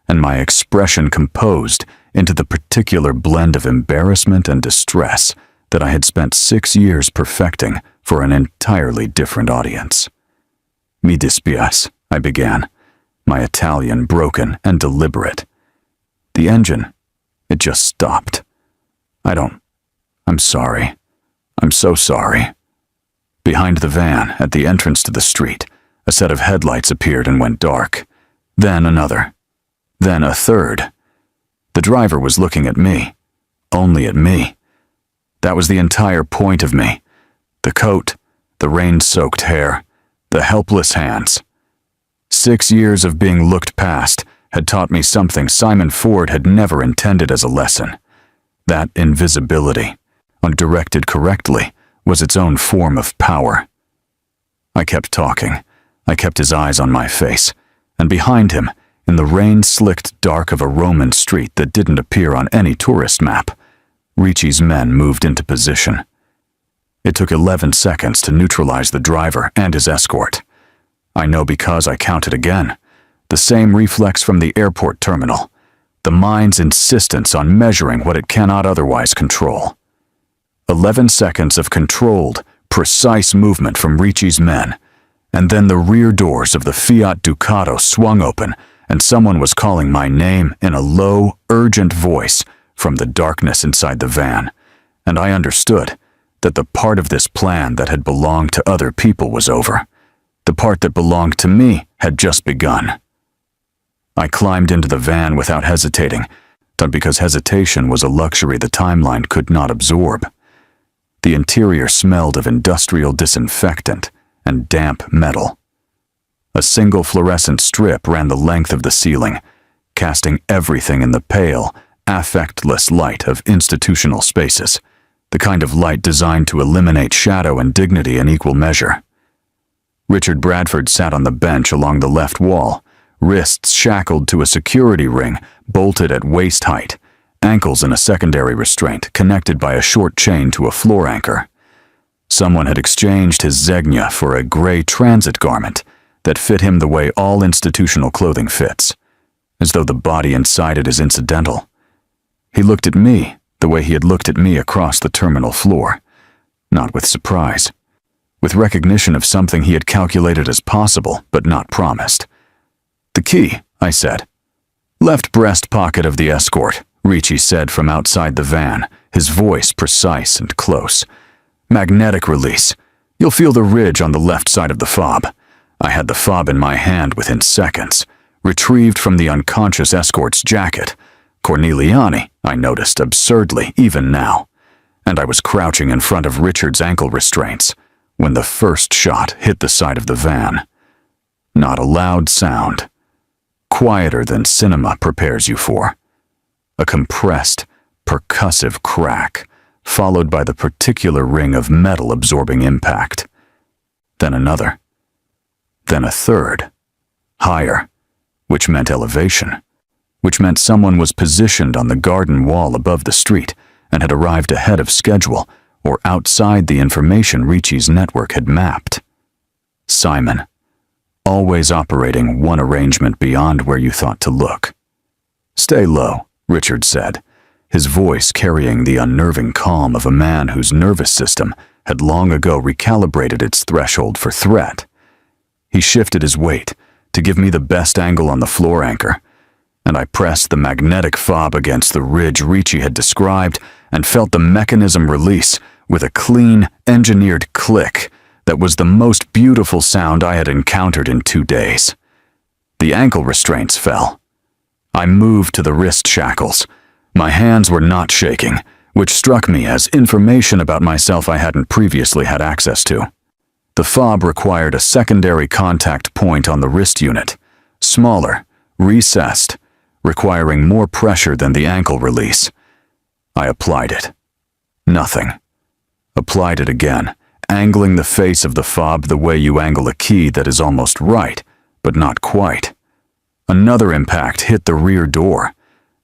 and my expression composed into the particular blend of embarrassment and distress that I had spent 6 years perfecting for an entirely different audience. Mi dispiace, I began, my Italian broken and deliberate. The engine, it just stopped. I'm sorry. I'm so sorry. Behind the van, at the entrance to the street, a set of headlights appeared and went dark. Then another. Then a third. The driver was looking at me. Only at me. That was the entire point of me. The coat, the rain-soaked hair, the helpless hands. 6 years of being looked past had taught me something Simon Ford had never intended as a lesson. That invisibility, when directed correctly, was its own form of power. I kept talking. I kept his eyes on my face, and behind him, in the rain-slicked dark of a Roman street that didn't appear on any tourist map, Ricci's men moved into position. It took 11 seconds to neutralize the driver and his escort. I know because I counted again. The same reflex from the airport terminal. The mind's insistence on measuring what it cannot otherwise control. 11 seconds of controlled, precise movement from Ricci's men, and then the rear doors of the Fiat Ducato swung open and someone was calling my name in a low, urgent voice from the darkness inside the van, and I understood that the part of this plan that had belonged to other people was over. The part that belonged to me had just begun. I climbed into the van without hesitating, but because hesitation was a luxury the timeline could not absorb. The interior smelled of industrial disinfectant and damp metal. A single fluorescent strip ran the length of the ceiling, casting everything in the pale, affectless light of institutional spaces, the kind of light designed to eliminate shadow and dignity in equal measure. Richard Bradford sat on the bench along the left wall, wrists shackled to a security ring bolted at waist height, ankles in a secondary restraint connected by a short chain to a floor anchor. Someone had exchanged his zegna for a gray transit garment that fit him the way all institutional clothing fits, as though the body inside it is incidental. He looked at me the way he had looked at me across the terminal floor, not with surprise, with recognition of something he had calculated as possible but not promised. "The key," I said. "Left breast pocket of the escort," Ricci said from outside the van, his voice precise and close. "Magnetic release. You'll feel the ridge on the left side of the fob." I had the fob in my hand within seconds, retrieved from the unconscious escort's jacket. Corneliani, I noticed absurdly even now, and I was crouching in front of Richard's ankle restraints when the first shot hit the side of the van. Not a loud sound. Quieter than cinema prepares you for. A compressed, percussive crack, followed by the particular ring of metal absorbing impact. Then another. Then a third. Higher, which meant elevation, which meant someone was positioned on the garden wall above the street and had arrived ahead of schedule or outside the information Ricci's network had mapped. Simon, always operating one arrangement beyond where you thought to look. "Stay low," Richard said, his voice carrying the unnerving calm of a man whose nervous system had long ago recalibrated its threshold for threat. He shifted his weight to give me the best angle on the floor anchor, and I pressed the magnetic fob against the ridge Ricci had described and felt the mechanism release with a clean, engineered click that was the most beautiful sound I had encountered in 2 days. The ankle restraints fell. I moved to the wrist shackles. My hands were not shaking, which struck me as information about myself I hadn't previously had access to. The fob required a secondary contact point on the wrist unit, smaller, recessed, requiring more pressure than the ankle release. I applied it. Nothing. Applied it again, angling the face of the fob the way you angle a key that is almost right, but not quite. Another impact hit the rear door.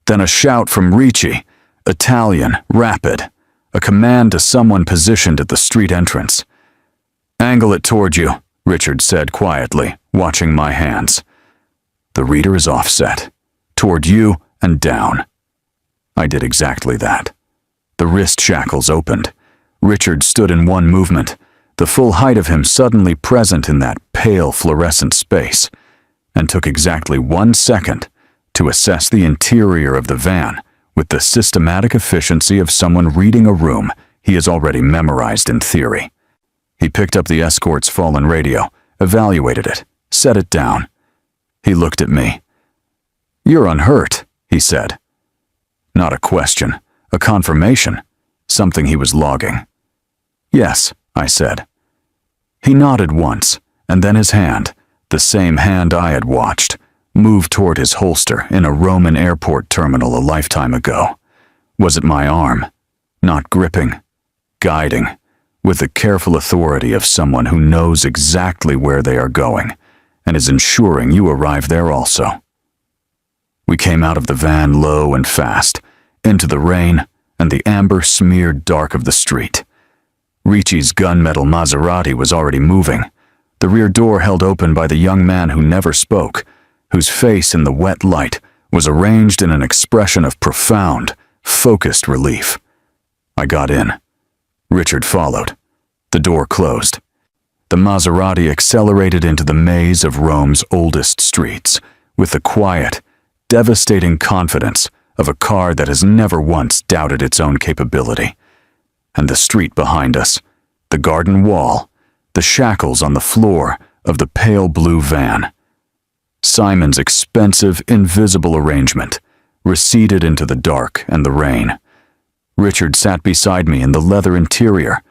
Then a shout from Ricci, Italian, rapid, a command to someone positioned at the street entrance. "Angle it toward you," Richard said quietly, watching my hands. "The reader is offset. Toward you and down." I did exactly that. The wrist shackles opened. Richard stood in one movement, the full height of him suddenly present in that pale fluorescent space, and took exactly 1 second to assess the interior of the van with the systematic efficiency of someone reading a room he has already memorized in theory. He picked up the escort's fallen radio, evaluated it, set it down. He looked at me. "You're unhurt," he said. Not a question, a confirmation, something he was logging. "Yes," I said. He nodded once, and then his hand, the same hand I had watched, moved toward his holster in a Roman airport terminal a lifetime ago. Was it my arm? Not gripping, guiding, with the careful authority of someone who knows exactly where they are going and is ensuring you arrive there also. We came out of the van low and fast, into the rain and the amber-smeared dark of the street. Ricci's gunmetal Maserati was already moving, the rear door held open by the young man who never spoke, whose face in the wet light was arranged in an expression of profound, focused relief. I got in. Richard followed. The door closed. The Maserati accelerated into the maze of Rome's oldest streets, with the quiet, devastating confidence of a car that has never once doubted its own capability. And the street behind us, the garden wall, the shackles on the floor of the pale blue van. Simon's expensive, invisible arrangement receded into the dark and the rain. Richard sat beside me in the leather interior,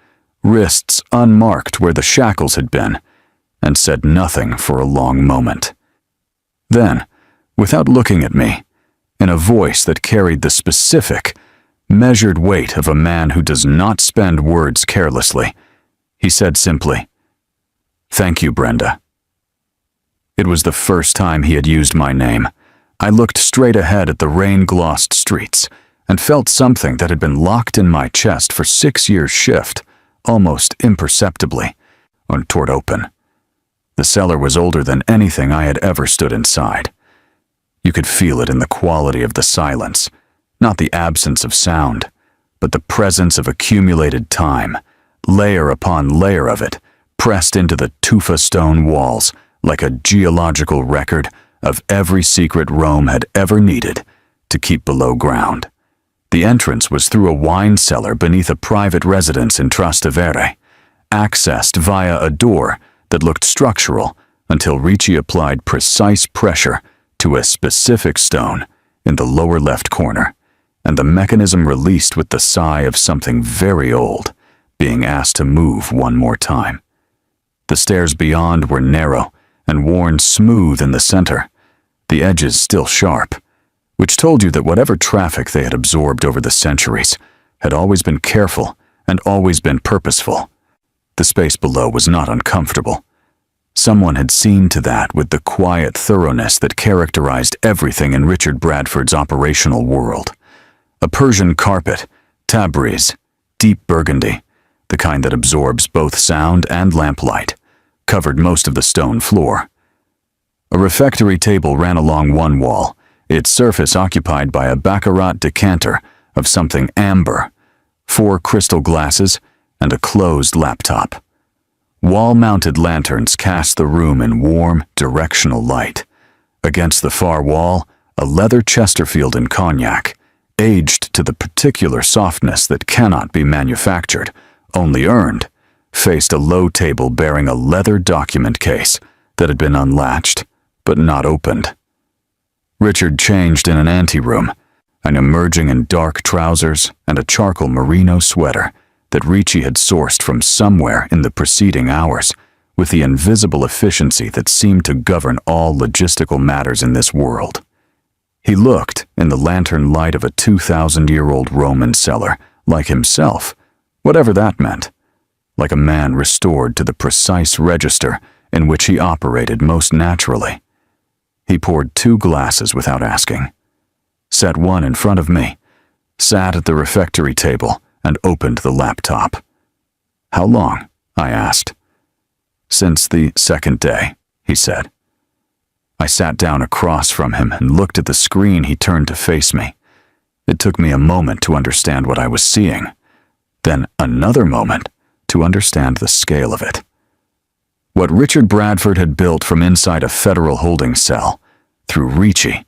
wrists unmarked where the shackles had been, and said nothing for a long moment. Then, without looking at me, in a voice that carried the specific, measured weight of a man who does not spend words carelessly, he said simply, "Thank you, Brenda." It was the first time he had used my name. I looked straight ahead at the rain-glossed streets and felt something that had been locked in my chest for 6 years shift, almost imperceptibly, toward open. The cellar was older than anything I had ever stood inside. You could feel it in the quality of the silence, not the absence of sound, but the presence of accumulated time, layer upon layer of it, pressed into the tufa stone walls like a geological record of every secret Rome had ever needed to keep below ground. The entrance was through a wine cellar beneath a private residence in Trastevere, accessed via a door that looked structural until Ricci applied precise pressure to a specific stone in the lower left corner, and the mechanism released with the sigh of something very old, being asked to move one more time. The stairs beyond were narrow and worn smooth in the center, the edges still sharp, which told you that whatever traffic they had absorbed over the centuries had always been careful and always been purposeful. The space below was not uncomfortable. Someone had seen to that with the quiet thoroughness that characterized everything in Richard Bradford's operational world. A Persian carpet, Tabriz, deep burgundy, the kind that absorbs both sound and lamplight, covered most of the stone floor. A refectory table ran along one wall, its surface occupied by a baccarat decanter of something amber, 4 crystal glasses, and a closed laptop. Wall-mounted lanterns cast the room in warm, directional light. Against the far wall, a leather Chesterfield in cognac, aged to the particular softness that cannot be manufactured, only earned, faced a low table bearing a leather document case that had been unlatched, but not opened. Richard changed in an anteroom, and emerging in dark trousers and a charcoal merino sweater that Ricci had sourced from somewhere in the preceding hours, with the invisible efficiency that seemed to govern all logistical matters in this world. He looked, in the lantern light of a 2,000-year-old Roman cellar, like himself, whatever that meant, like a man restored to the precise register in which he operated most naturally. He poured 2 glasses without asking, set one in front of me, sat at the refectory table, and opened the laptop. "How long?" I asked. "Since the second day," he said. I sat down across from him and looked at the screen he turned to face me. It took me a moment to understand what I was seeing, then another moment to understand the scale of it. What Richard Bradford had built from inside a federal holding cell, through Ricci,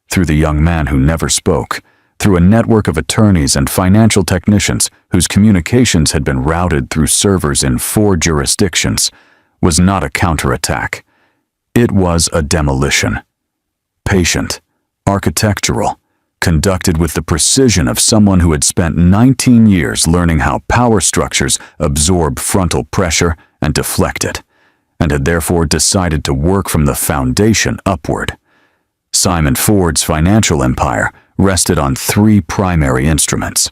through the young man who never spoke, through a network of attorneys and financial technicians whose communications had been routed through servers in 4 jurisdictions, was not a counterattack. It was a demolition. Patient, architectural, conducted with the precision of someone who had spent 19 years learning how power structures absorb frontal pressure and deflect it, and had therefore decided to work from the foundation upward. Simon Ford's financial empire rested on 3 primary instruments: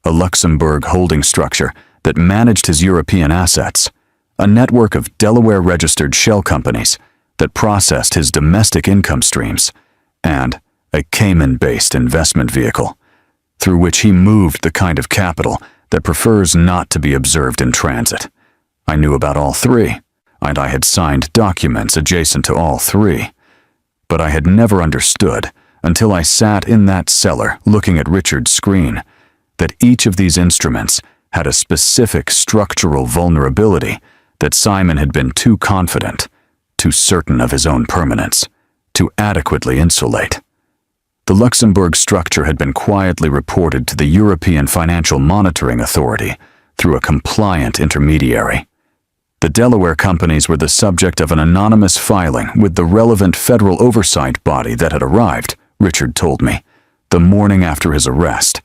a Luxembourg holding structure that managed his European assets, a network of Delaware-registered shell companies that processed his domestic income streams, and a Cayman-based investment vehicle, through which he moved the kind of capital that prefers not to be observed in transit. I knew about all 3, and I had signed documents adjacent to all 3. But I had never understood, until I sat in that cellar looking at Richard's screen, that each of these instruments had a specific structural vulnerability that Simon had been too confident, too certain of his own permanence, to adequately insulate. The Luxembourg structure had been quietly reported to the European Financial Monitoring Authority through a compliant intermediary. The Delaware companies were the subject of an anonymous filing with the relevant federal oversight body that had arrived, Richard told me, the morning after his arrest,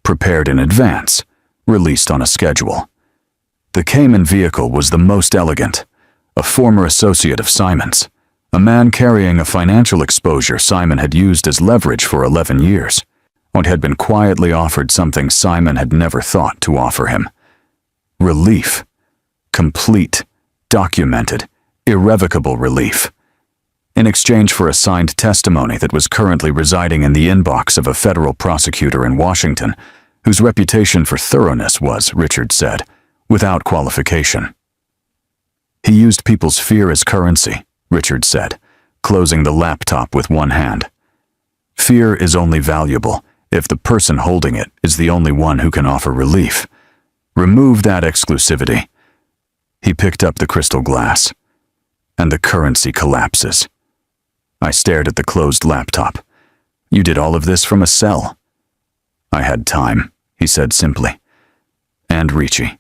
prepared in advance, released on a schedule. The Cayman vehicle was the most elegant, a former associate of Simon's, a man carrying a financial exposure Simon had used as leverage for 11 years, and had been quietly offered something Simon had never thought to offer him: relief. Complete, documented, irrevocable relief. In exchange for a signed testimony that was currently residing in the inbox of a federal prosecutor in Washington, whose reputation for thoroughness was, Richard said, without qualification. He used people's fear as currency, Richard said, closing the laptop with one hand. Fear is only valuable if the person holding it is the only one who can offer relief. Remove that exclusivity. He picked up the crystal glass, and the currency collapses. I stared at the closed laptop. "You did all of this from a cell." "I had time," he said simply. "And Ricci."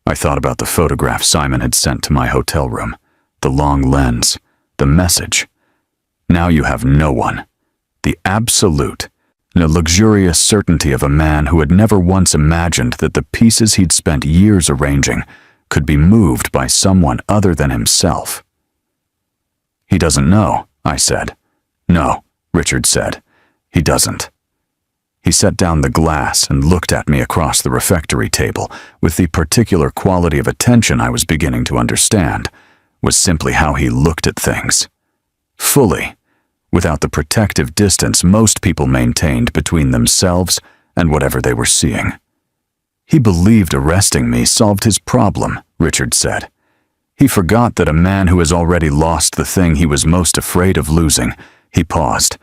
I thought about the photograph Simon had sent to my hotel room, the long lens, the message. Now you have no one. The absolute, the luxurious certainty of a man who had never once imagined that the pieces he'd spent years arranging could be moved by someone other than himself. "He doesn't know," I said. "No," Richard said. "He doesn't." He set down the glass and looked at me across the refectory table with the particular quality of attention I was beginning to understand was simply how he looked at things. Fully, without the protective distance most people maintained between themselves and whatever they were seeing. "He believed arresting me solved his problem," Richard said. He forgot that a man who has already lost the thing he was most afraid of losing, he paused,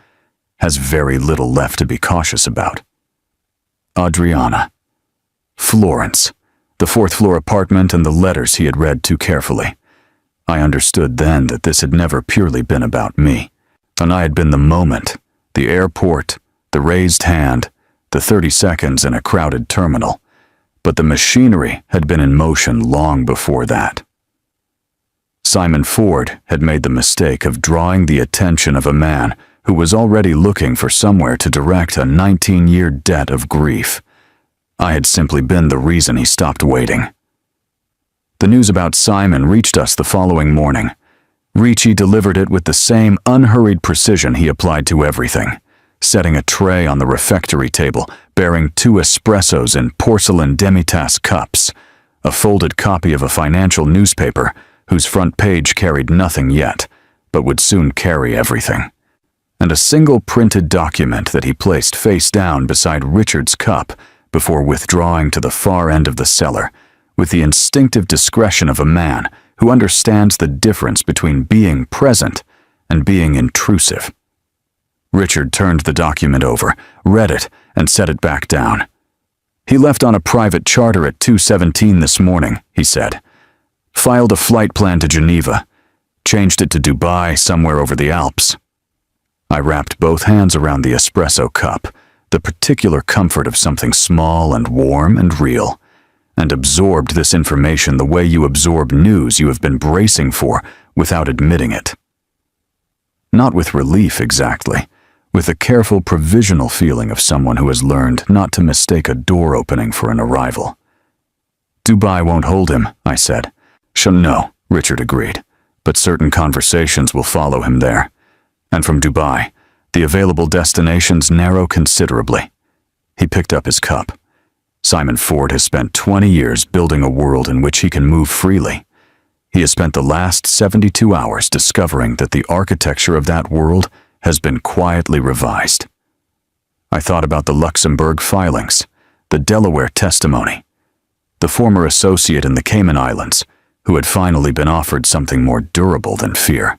has very little left to be cautious about. Adriana. Florence. The 4th-floor apartment and the letters he had read too carefully. I understood then that this had never purely been about me, and I had been the moment, the airport, the raised hand, the 30 seconds in a crowded terminal. But the machinery had been in motion long before that. Simon Ford had made the mistake of drawing the attention of a man who was already looking for somewhere to direct a 19-year debt of grief. I had simply been the reason he stopped waiting. The news about Simon reached us the following morning. Ricci delivered it with the same unhurried precision he applied to everything, setting a tray on the refectory table bearing 2 espressos in porcelain demitasse cups, a folded copy of a financial newspaper whose front page carried nothing yet, but would soon carry everything, and a single printed document that he placed face down beside Richard's cup before withdrawing to the far end of the cellar, with the instinctive discretion of a man who understands the difference between being present and being intrusive. Richard turned the document over, read it, and set it back down. He left on a private charter at 2:17 this morning, he said. Filed a flight plan to Geneva. Changed it to Dubai, somewhere over the Alps. I wrapped both hands around the espresso cup, the particular comfort of something small and warm and real, and absorbed this information the way you absorb news you have been bracing for without admitting it. Not with relief exactly, with a careful provisional feeling of someone who has learned not to mistake a door opening for an arrival. Dubai won't hold him, I said. No, Richard agreed, but certain conversations will follow him there. And from Dubai, the available destinations narrow considerably. He picked up his cup. Simon Ford has spent 20 years building a world in which he can move freely. He has spent the last 72 hours discovering that the architecture of that world has been quietly revised. I thought about the Luxembourg filings, the Delaware testimony, the former associate in the Cayman Islands, who had finally been offered something more durable than fear.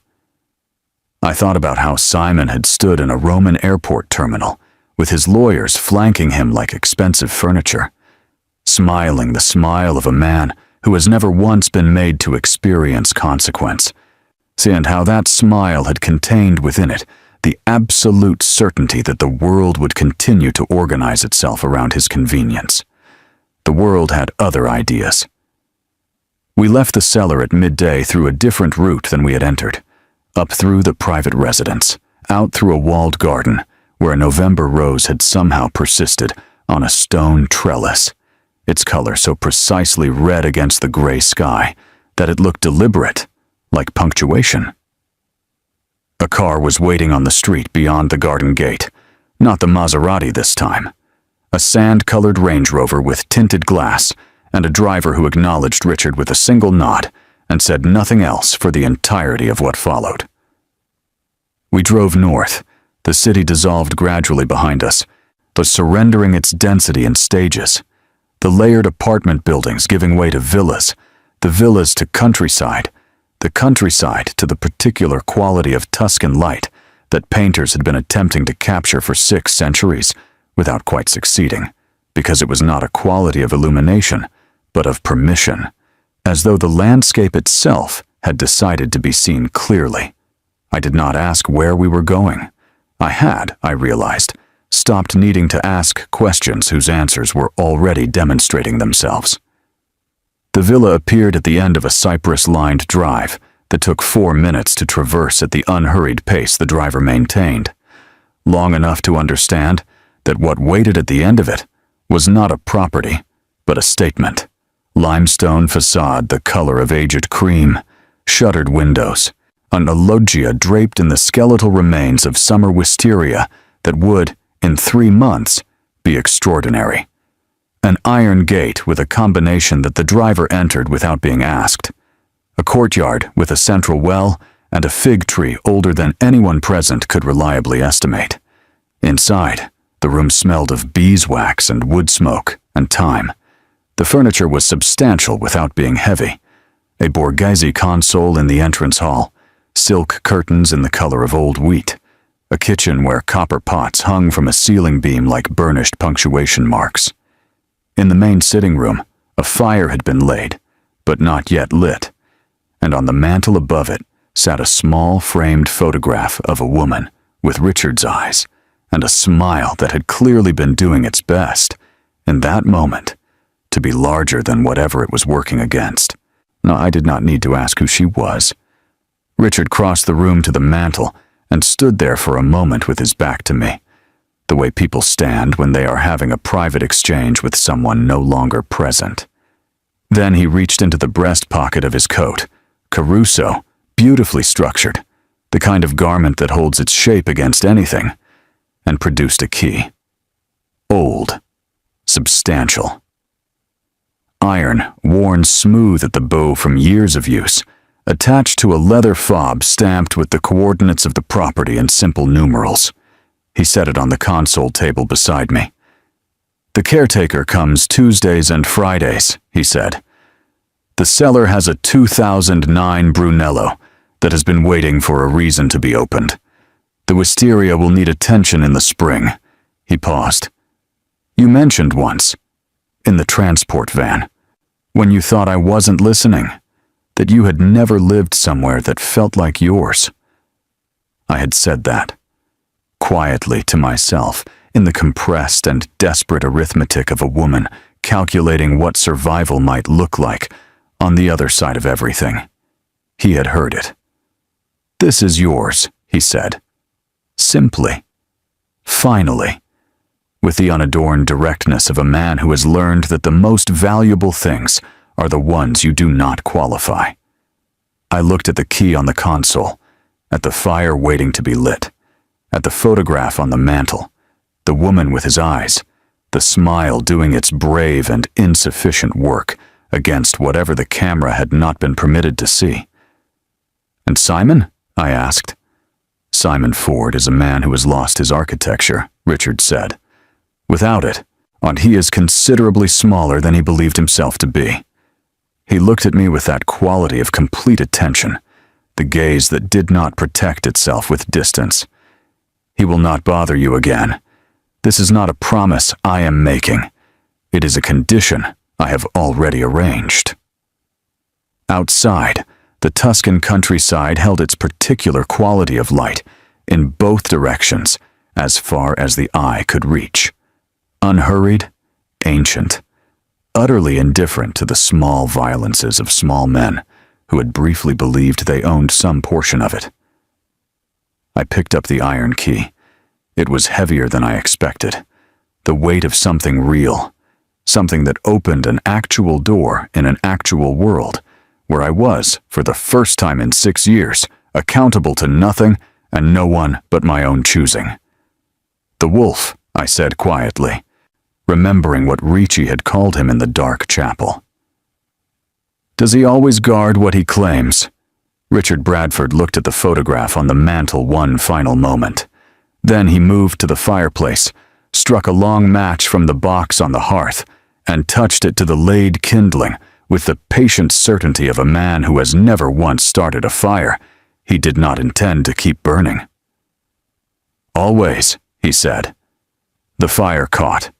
I thought about how Simon had stood in a Roman airport terminal, with his lawyers flanking him like expensive furniture, smiling the smile of a man who has never once been made to experience consequence, and how that smile had contained within it the absolute certainty that the world would continue to organize itself around his convenience. The world had other ideas. We left the cellar at midday through a different route than we had entered, up through the private residence, out through a walled garden where a November rose had somehow persisted on a stone trellis, its color so precisely red against the gray sky that it looked deliberate, like punctuation. A car was waiting on the street beyond the garden gate, not the Maserati this time. A sand-colored Range Rover with tinted glass, and a driver who acknowledged Richard with a single nod and said nothing else for the entirety of what followed. We drove north. The city dissolved gradually behind us, but surrendering its density in stages. The layered apartment buildings giving way to villas, the villas to countryside, the countryside to the particular quality of Tuscan light that painters had been attempting to capture for 6 centuries without quite succeeding, because it was not a quality of illumination, but of permission, as though the landscape itself had decided to be seen clearly. I did not ask where we were going. I had, I realized, stopped needing to ask questions whose answers were already demonstrating themselves. The villa appeared at the end of a cypress-lined drive that took 4 minutes to traverse at the unhurried pace the driver maintained, long enough to understand that what waited at the end of it was not a property, but a statement. Limestone facade the color of aged cream, shuttered windows, an loggia draped in the skeletal remains of summer wisteria that would, in 3 months, be extraordinary. An iron gate with a combination that the driver entered without being asked. A courtyard with a central well and a fig tree older than anyone present could reliably estimate. Inside, the room smelled of beeswax and wood smoke and thyme. The furniture was substantial without being heavy. A Borghese console in the entrance hall, silk curtains in the color of old wheat, a kitchen where copper pots hung from a ceiling beam like burnished punctuation marks. In the main sitting room, a fire had been laid, but not yet lit, and on the mantel above it sat a small framed photograph of a woman with Richard's eyes and a smile that had clearly been doing its best, in that moment, to be larger than whatever it was working against. No, I did not need to ask who she was. Richard crossed the room to the mantel and stood there for a moment with his back to me, the way people stand when they are having a private exchange with someone no longer present. Then he reached into the breast pocket of his coat, Caruso, beautifully structured, the kind of garment that holds its shape against anything, and produced a key. Old, substantial. Iron, worn smooth at the bow from years of use, attached to a leather fob stamped with the coordinates of the property in simple numerals. He set it on the console table beside me. "The caretaker comes Tuesdays and Fridays," he said. "The cellar has a 2009 Brunello that has been waiting for a reason to be opened. The wisteria will need attention in the spring." He paused. "You mentioned once, in the transport van, when you thought I wasn't listening, that you had never lived somewhere that felt like yours." I had said that, quietly to myself, in the compressed and desperate arithmetic of a woman calculating what survival might look like on the other side of everything. He had heard it. "This is yours," he said. Simply. Finally. With the unadorned directness of a man who has learned that the most valuable things are the ones you do not qualify. I looked at the key on the console, at the fire waiting to be lit, at the photograph on the mantel, the woman with his eyes, the smile doing its brave and insufficient work against whatever the camera had not been permitted to see. "And Simon?" I asked. "Simon Ford is a man who has lost his architecture," Richard said. "Without it, and he is considerably smaller than he believed himself to be." He looked at me with that quality of complete attention, the gaze that did not protect itself with distance. "He will not bother you again. This is not a promise I am making. It is a condition I have already arranged." Outside, the Tuscan countryside held its particular quality of light in both directions as far as the eye could reach. Unhurried, ancient, utterly indifferent to the small violences of small men who had briefly believed they owned some portion of it. I picked up the iron key. It was heavier than I expected, the weight of something real, something that opened an actual door in an actual world, where I was, for the first time in 6 years, accountable to nothing and no one but my own choosing. "The wolf," I said quietly, remembering what Ricci had called him in the dark chapel. "Does he always guard what he claims?" Richard Bradford looked at the photograph on the mantel one final moment. Then he moved to the fireplace, struck a long match from the box on the hearth, and touched it to the laid kindling with the patient certainty of a man who has never once started a fire he did not intend to keep burning. "Always," he said. The fire caught,